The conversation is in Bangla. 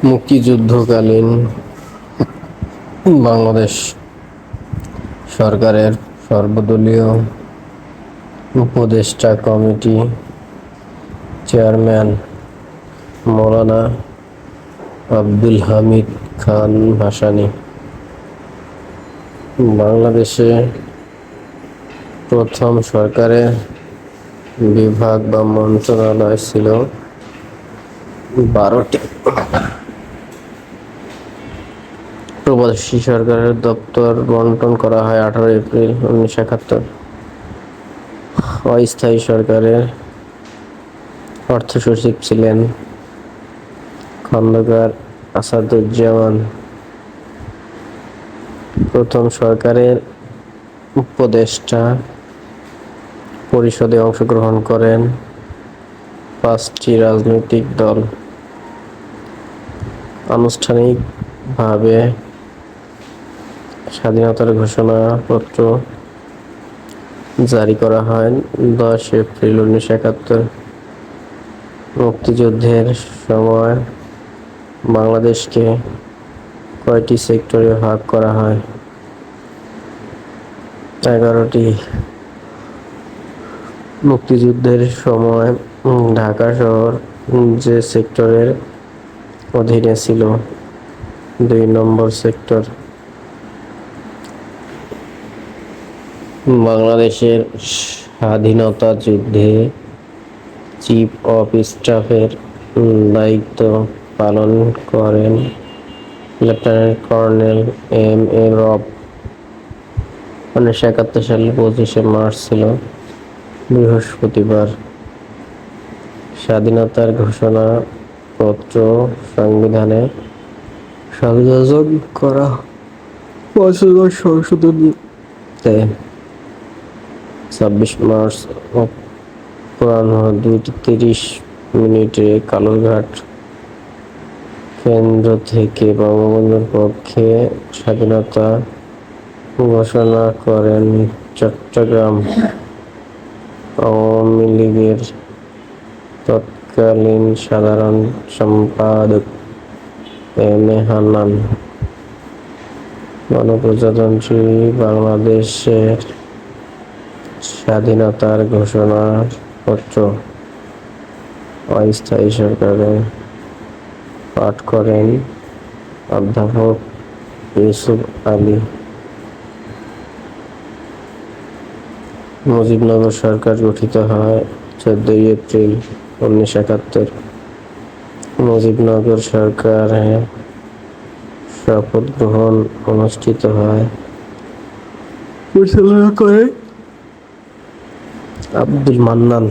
মুক্তিযুদ্ধকালীন বাংলাদেশ সরকারের সর্বদলীয় উপদেষ্টা কমিটি চেয়ারম্যান মৌলানা আব্দুল হামিদ খান ভাসানী বাংলাদেশে প্রথম সরকারের বিভাগ বা মন্ত্রণালয় ছিল 12টি। প্রবাসী সরকারের দপ্তর বন্টন করা হয় 18 এপ্রিল 1971। অস্থায়ী সরকারের অর্থ সচিব ছিলেন খন্দকার আসাদুজ্জামান। প্রথম সরকারের উপদেষ্টা পরিষদে অংশগ্রহণ করেন 5টি রাজনৈতিক দল। আনুষ্ঠানিকভাবে স্বাধীনতার ঘোষণাপত্র জারি করা হয় 10 এপ্রিল 1971। মুক্তিযুদ্ধের সময় বাংলাদেশকে কয়টি সেক্টরে ভাগ করা হয়? 11টি। মুক্তিযুদ্ধের সময় ঢাকা শহর যে সেক্টরের অধীনে ছিল? 2 নম্বর সেক্টর। বাংলাদেশের স্বাধীনতা যুদ্ধে চিফ অফ স্টাফের দায়িত্ব পালন করেন লেফটেন্যান্ট কর্নেল এম.এ. রব। 1971 সালের 25শে মার্চ ছিল বৃহস্পতিবার। স্বাধীনতার ঘোষণাপত্র সংবিধানে সংযোজন করা 5বার সংশোধনীতে 26 মার্চ অপরাহ্ন 2:30 কালুরঘাট কেন্দ্র থেকে বঙ্গবন্ধুর পক্ষে স্বাধীনতা ঘোষণা করেন চট্টগ্রাম আওয়ামী লীগের তৎকালীন সাধারণ সম্পাদক এম.এ. হান্নান। গণপ্রজাতন্ত্রী বাংলাদেশের স্বাধীনতার ঘোষণাপত্র অস্থায়ী সরকারে পাঠ করেন অধ্যাপক ইউসুফ আলী। মুজিবনগর সরকার গঠিত হয় 14 এপ্রিল 1971। মুজিবনগর সরকারের শপথ গ্রহণ অনুষ্ঠিত হয়, পরিচালনা করেন আব্দুল মান্নান।